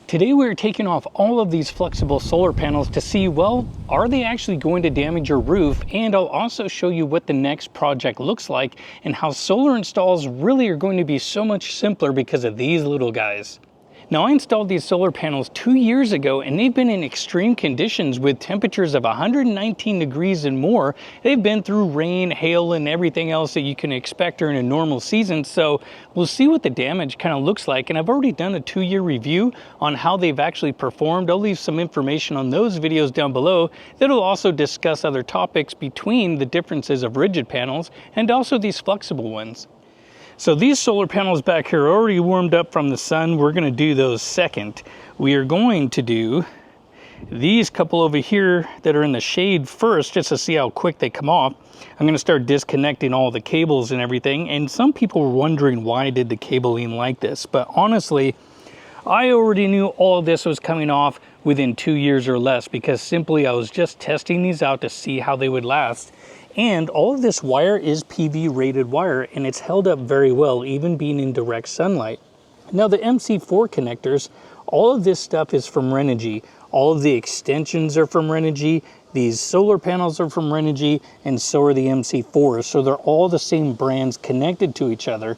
Today we're taking off all of these flexible solar panels to see, well, are they actually going to damage your roof? And I'll also show you what the next project looks like and how solar installs really are going to be so much simpler because of these little guys. Now, I installed these solar panels 2 years ago and they've been in extreme conditions with temperatures of 119 degrees and more. They've been through rain, hail, and everything else that you can expect during a normal season. So we'll see what the damage kind of looks like. And I've already done a 2-year review on how they've actually performed. I'll leave some information on those videos down below that'll also discuss other topics between the differences of rigid panels and also these flexible ones. So these solar panels back here are already warmed up from the sun. We're going to do those second. We are going to do these couple over here that are in the shade first, just to see how quick they come off. I'm going to start disconnecting all the cables and everything. And some people were wondering, why did the cabling like this? But honestly, I already knew all of this was coming off within 2 years or less, because simply I was just testing these out to see how they would last. And all of this wire is PV rated wire, and it's held up very well, even being in direct sunlight. Now the MC4 connectors, all of this stuff is from Renogy. All of the extensions are from Renogy. These solar panels are from Renogy, and so are the MC4s. So they're all the same brands connected to each other.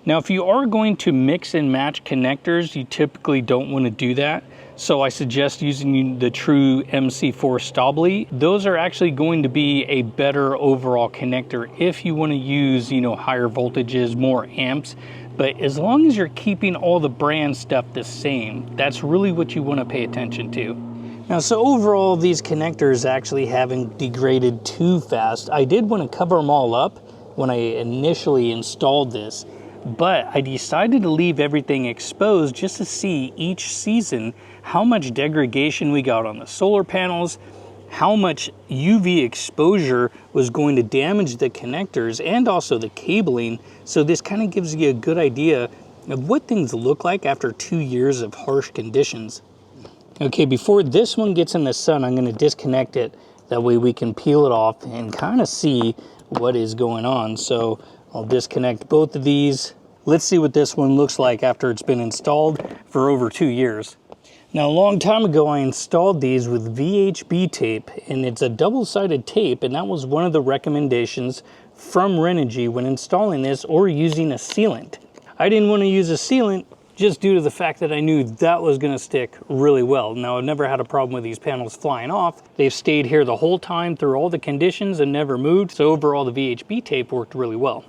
Now, if you are going to mix and match connectors, you typically don't want to do that. So I suggest using the true MC4 Staubli. Those are actually going to be a better overall connector if you want to use, higher voltages, more amps. But as long as you're keeping all the brand stuff the same, that's really what you want to pay attention to. Now, so overall, these connectors actually haven't degraded too fast. I did want to cover them all up when I initially installed this, but I decided to leave everything exposed just to see each season how much degradation we got on the solar panels, how much UV exposure was going to damage the connectors and also the cabling. So this kind of gives you a good idea of what things look like after 2 years of harsh conditions. Okay, before this one gets in the sun, I'm going to disconnect it. That way we can peel it off and kind of see what is going on. So I'll disconnect both of these. Let's see what this one looks like after it's been installed for over 2 years. Now, a long time ago, I installed these with VHB tape, and it's a double-sided tape, and that was one of the recommendations from Renogy when installing this or using a sealant. I didn't want to use a sealant just due to the fact that I knew that was going to stick really well. Now, I've never had a problem with these panels flying off. They've stayed here the whole time through all the conditions and never moved, so overall the VHB tape worked really well.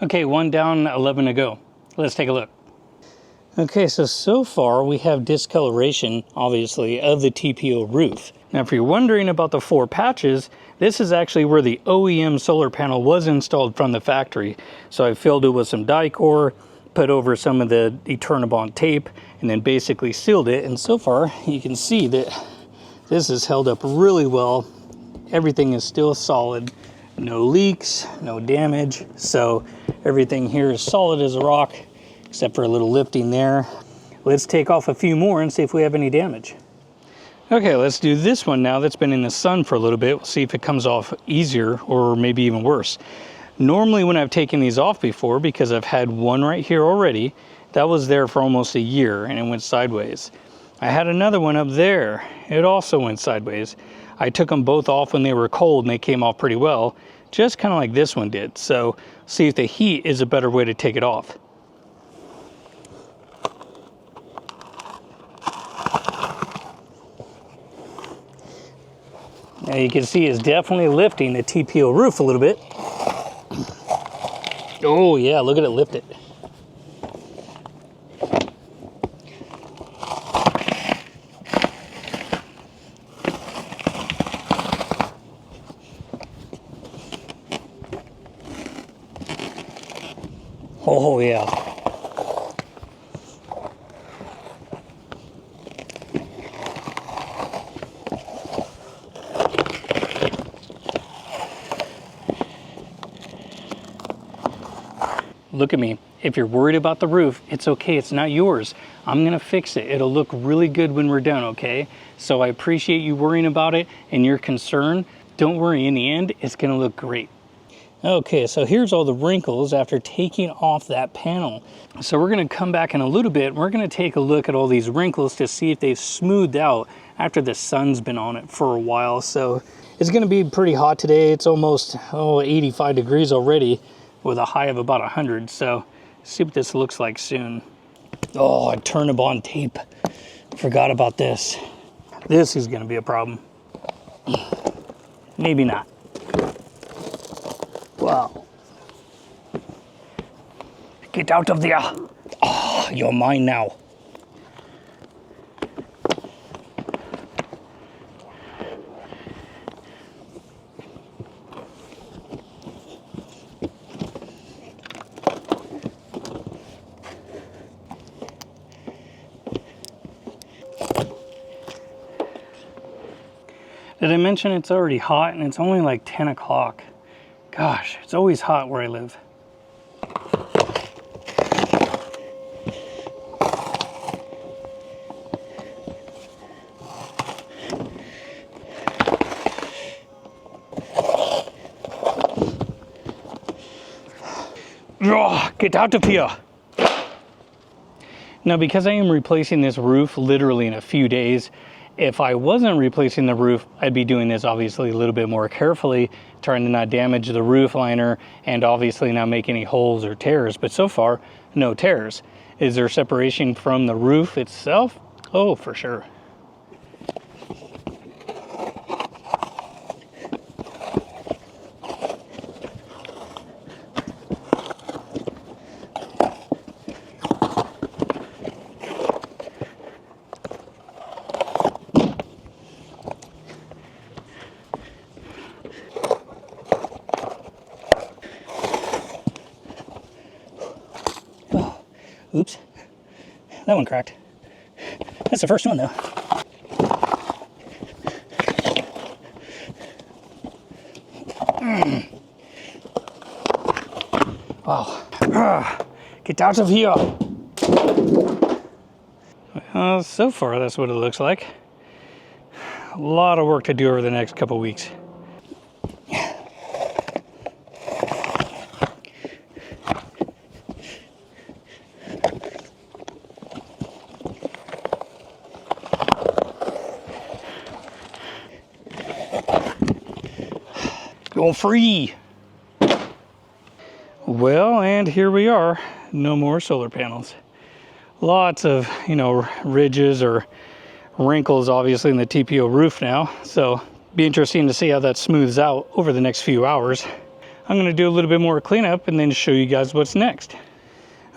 Okay, 1 down, 11 to go. Let's take a look. Okay, so far we have discoloration, obviously, of the TPO roof. Now, if you're wondering about the 4 patches, this is actually where the OEM solar panel was installed from the factory. So I filled it with some Dicor, put over some of the Eternabond tape, and then basically sealed it. And so far, you can see that this has held up really well. Everything is still solid. No leaks, no damage. So everything here is solid as a rock, except for a little lifting there. Let's take off a few more and see if we have any damage. Okay, let's do this one now that's been in the sun for a little bit. We'll see if it comes off easier or maybe even worse. Normally when I've taken these off before, because I've had one right here already, that was there for almost a year and it went sideways. I had another one up there. It also went sideways. I took them both off when they were cold and they came off pretty well, just kind of like this one did. So see if the heat is a better way to take it off. Now you can see it's definitely lifting the TPO roof a little bit. Oh yeah, look at it lift it. Oh yeah. Look at me. If you're worried about the roof, it's okay, it's not yours. I'm gonna fix it. It'll look really good when we're done, okay? So I appreciate you worrying about it and your concern. Don't worry, in the end, it's gonna look great. Okay, so here's all the wrinkles after taking off that panel. So we're gonna come back in a little bit. We're gonna take a look at all these wrinkles to see if they've smoothed out after the sun's been on it for a while. So it's gonna be pretty hot today. It's almost 85 degrees already with a high of about 100. So see what this looks like soon. Oh, I Turnabond tape. Forgot about this. This is gonna be a problem. Maybe not. Wow. Get out of there. Oh, you're mine now. Did I mention it's already hot and it's only like 10 o'clock? Gosh, it's always hot where I live. Oh, get out of here. Now, because I am replacing this roof literally in a few days, if I wasn't replacing the roof, I'd be doing this obviously a little bit more carefully, trying to not damage the roof liner and obviously not make any holes or tears. But so far, no tears. Is there separation from the roof itself? Oh, for sure. Oops, that one cracked. That's the first one though. Wow, get out of here. So far that's what it looks like. A lot of work to do over the next couple weeks. Go free. Well, and here we are. No more solar panels. Lots of, ridges or wrinkles obviously in the TPO roof now. So be interesting to see how that smooths out over the next few hours. I'm going to do a little bit more cleanup and then show you guys what's next.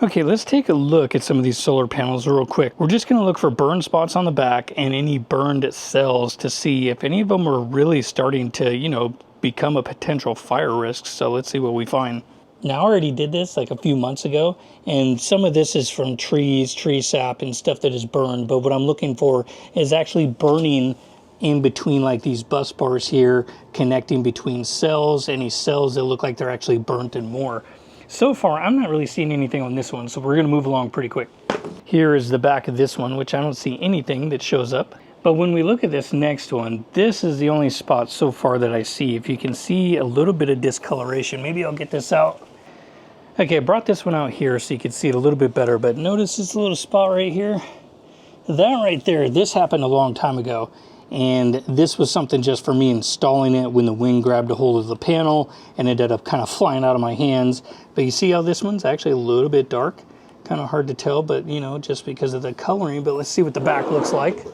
Okay, let's take a look at some of these solar panels real quick. We're just going to look for burn spots on the back and any burned cells to see if any of them are really starting to, become a potential fire risk. So let's see what we find. Now, I already did this like a few months ago, and some of this is from trees, tree sap, and stuff that is burned. But what I'm looking for is actually burning in between like these bus bars here, connecting between cells, any cells that look like they're actually burnt and more. So far, I'm not really seeing anything on this one, so we're gonna move along pretty quick. Here is the back of this one, which I don't see anything that shows up. But when we look at this next one, this is the only spot so far that I see. If you can see a little bit of discoloration, maybe I'll get this out. Okay, I brought this one out here so you can see it a little bit better, but notice this little spot right here? That right there, this happened a long time ago. And this was something just for me installing it when the wind grabbed a hold of the panel and ended up kind of flying out of my hands. But you see how this one's actually a little bit dark? Kind of hard to tell, but just because of the coloring. But let's see what the back looks like.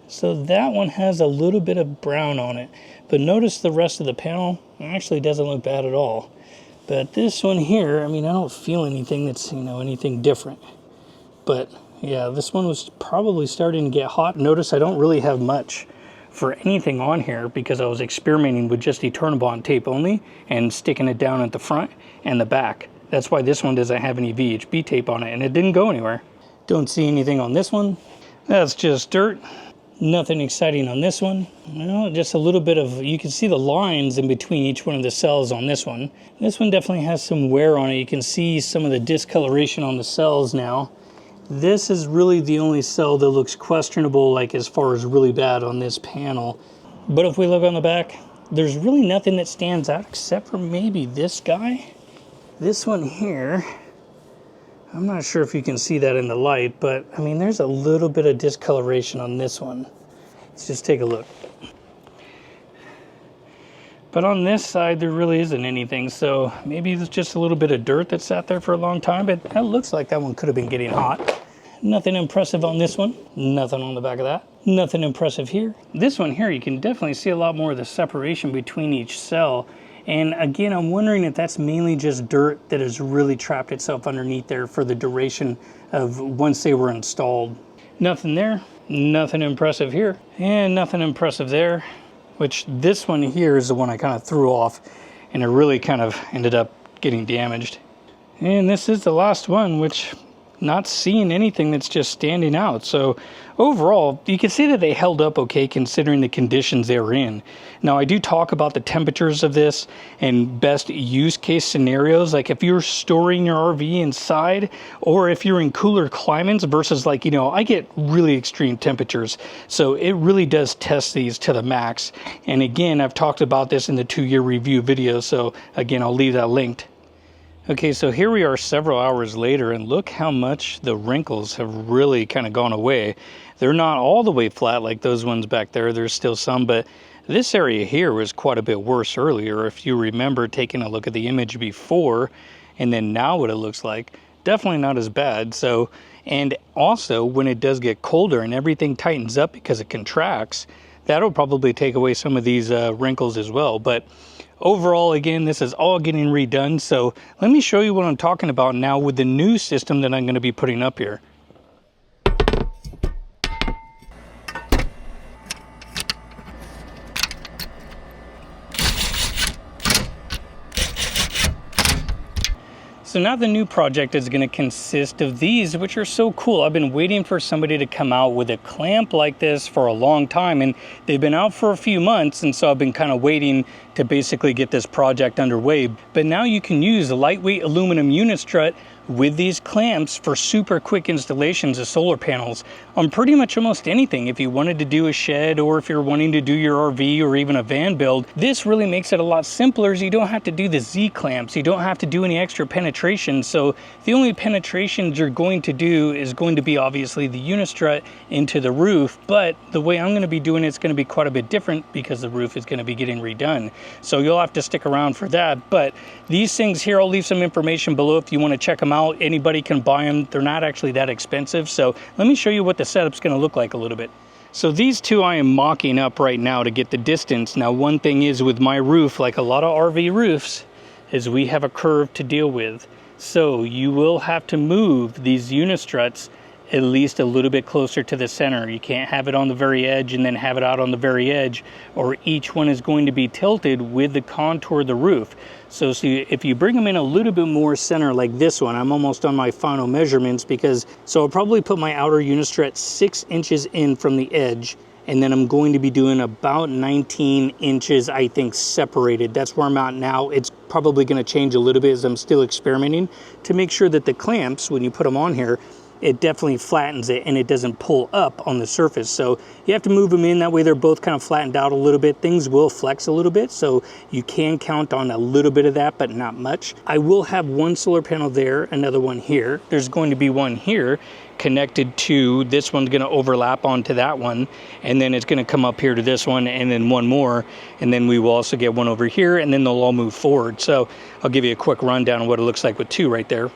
So that one has a little bit of brown on it, but notice the rest of the panel actually doesn't look bad at all. But this one here, I mean, I don't feel anything that's, anything different. But yeah, this one was probably starting to get hot. Notice I don't really have much for anything on here because I was experimenting with just Eternabond tape only and sticking it down at the front and the back. That's why this one doesn't have any VHB tape on it, and it didn't go anywhere. Don't see anything on this one. That's just dirt. Nothing exciting on this one. Well, just a little bit of, you can see the lines in between each one of the cells on this one. This one definitely has some wear on it. You can see some of the discoloration on the cells now. This is really the only cell that looks questionable, like as far as really bad on this panel. But if we look on the back, there's really nothing that stands out except for maybe this guy. This one here, I'm not sure if you can see that in the light, but I mean, there's a little bit of discoloration on this one. Let's just take a look. But on this side, there really isn't anything, so maybe it's just a little bit of dirt that sat there for a long time, but that looks like that one could have been getting hot. Nothing impressive on this one. Nothing on the back of that. Nothing impressive here. This one here, you can definitely see a lot more of the separation between each cell. And again, I'm wondering if that's mainly just dirt that has really trapped itself underneath there for the duration of once they were installed. Nothing there, nothing impressive here, and nothing impressive there, which this one here is the one I kind of threw off, and it really kind of ended up getting damaged. And this is the last one, which not seeing anything that's just standing out. So overall, you can see that they held up okay considering the conditions they were in. Now, I do talk about the temperatures of this and best use case scenarios, like if you're storing your RV inside or if you're in cooler climates versus like, I get really extreme temperatures. So it really does test these to the max. And again, I've talked about this in the 2-year review video. So again, I'll leave that linked. Okay, so here we are several hours later, and look how much the wrinkles have really kind of gone away. They're not all the way flat like those ones back there. There's still some, but this area here was quite a bit worse earlier. If you remember taking a look at the image before, and then now what it looks like, definitely not as bad. So, and also when it does get colder and everything tightens up because it contracts, that'll probably take away some of these wrinkles as well. But overall, again, this is all getting redone. So let me show you what I'm talking about now with the new system that I'm going to be putting up here. So now the new project is going to consist of these, which are so cool. I've been waiting for somebody to come out with a clamp like this for a long time, and they've been out for a few months, and so I've been kind of waiting to basically get this project underway. But now you can use a lightweight aluminum unit strut with these clamps for super quick installations of solar panels on pretty much almost anything. If you wanted to do a shed, or if you're wanting to do your RV or even a van build, this really makes it a lot simpler. You don't have to do the Z clamps, you don't have to do any extra penetration. So the only penetrations you're going to do is going to be obviously the unit strut into the roof, but the way I'm going to be doing it's going to be quite a bit different because the roof is going to be getting redone. So you'll have to stick around for that. But these things here, I'll leave some information below if you want to check them out. Anybody can buy them. They're not actually that expensive. So let me show you what the setup's going to look like a little bit. So these two I am mocking up right now to get the distance. Now, one thing is with my roof, like a lot of RV roofs, is we have a curve to deal with. So you will have to move these unit struts at least a little bit closer to the center. You can't have it on the very edge and then have it out on the very edge, or each one is going to be tilted with the contour of the roof. So see, if you bring them in a little bit more center like this one, I'm almost on my final measurements so I'll probably put my outer unit strut 6 inches in from the edge, and then I'm going to be doing about 19 inches, I think, separated. That's where I'm at now. It's probably going to change a little bit as I'm still experimenting to make sure that the clamps, when you put them on here, it definitely flattens it and it doesn't pull up on the surface. So you have to move them in, that way they're both kind of flattened out a little bit. Things will flex a little bit, so you can count on a little bit of that, but not much. I will have one solar panel there, another one here. There's going to be one here connected to this one's going to overlap onto that one, and then it's going to come up here to this one, and then one more, and then we will also get one over here, and then they'll all move forward. So I'll give you a quick rundown of what it looks like with two right there.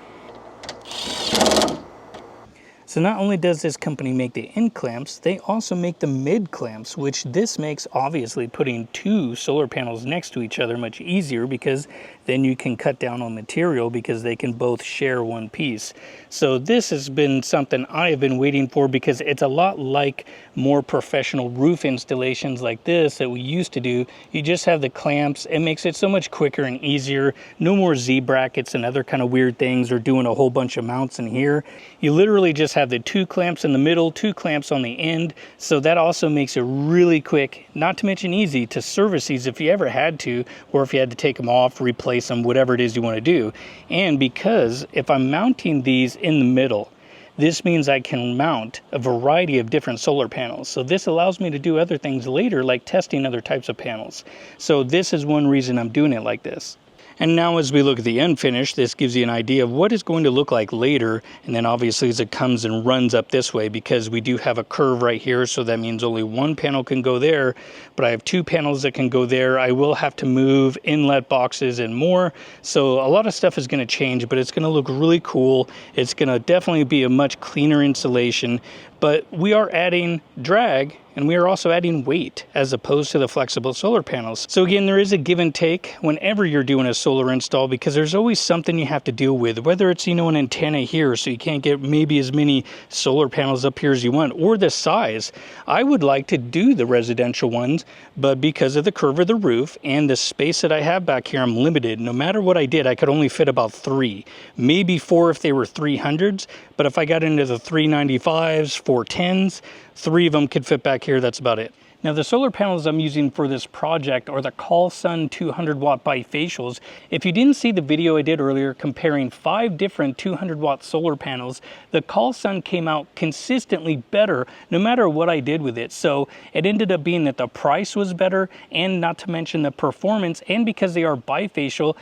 So not only does this company make the end clamps, they also make the mid clamps, which this makes obviously putting two solar panels next to each other much easier, because then you can cut down on material because they can both share one piece. So this has been something I have been waiting for, because it's a lot like more professional roof installations like this that we used to do. You just have the clamps. It makes it so much quicker and easier. No more Z brackets and other kind of weird things, or doing a whole bunch of mounts in here. You literally just have the two clamps in the middle, two clamps on the end. So that also makes it really quick, not to mention easy to service these if you ever had to, or if you had to take them off, replace them, whatever it is you want to do. And because if I'm mounting these in the middle, this means I can mount a variety of different solar panels. So this allows me to do other things later, like testing other types of panels. So this is one reason I'm doing it like this. And now as we look at the end finish, this gives you an idea of what it's going to look like later. And then obviously as it comes and runs up this way, because we do have a curve right here, so that means only one panel can go there, but I have two panels that can go there. I will have to move inlet boxes and more. So a lot of stuff is going to change, but it's going to look really cool. It's going to definitely be a much cleaner installation, but we are adding drag and we are also adding weight as opposed to the flexible solar panels. So again, there is a give and take whenever you're doing a solar install, because there's always something you have to deal with, whether it's, you know, an antenna here, so you can't get maybe as many solar panels up here as you want, or the size. I would like to do the residential ones, but because of the curve of the roof and the space that I have back here, I'm limited. No matter what I did, I could only fit about 3, maybe 4 if they were 300s, but if I got into the 395s, 410s, 3 of them could fit back here. That's about it. Now the solar panels I'm using for this project are the Colsun 200 watt bifacials. If you didn't see the video I did earlier comparing 5 different 200 watt solar panels, the Colsun came out consistently better no matter what I did with it. So it ended up being that the price was better, and not to mention the performance, and because they are bifacial,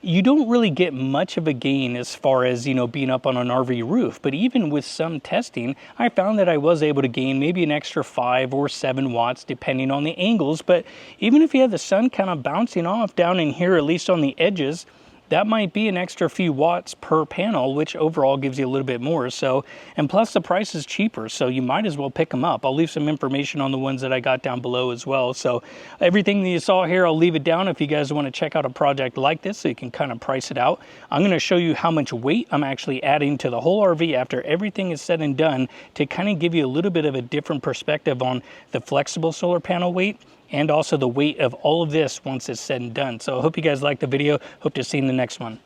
you don't really get much of a gain as far as, you know, being up on an RV roof. But even with some testing, I found that I was able to gain maybe an extra 5 or 7 watts depending on the angles. But even if you have the sun kind of bouncing off down in here, at least on the edges, that might be an extra few watts per panel, which overall gives you a little bit more. So, and plus the price is cheaper, so you might as well pick them up. I'll leave some information on the ones that I got down below as well. So everything that you saw here, I'll leave it down if you guys want to check out a project like this, so you can kind of price it out. I'm going to show you how much weight I'm actually adding to the whole RV after everything is said and done, to kind of give you a little bit of a different perspective on the flexible solar panel weight, and also the weight of all of this once it's said and done. So I hope you guys liked the video. Hope to see you in the next one.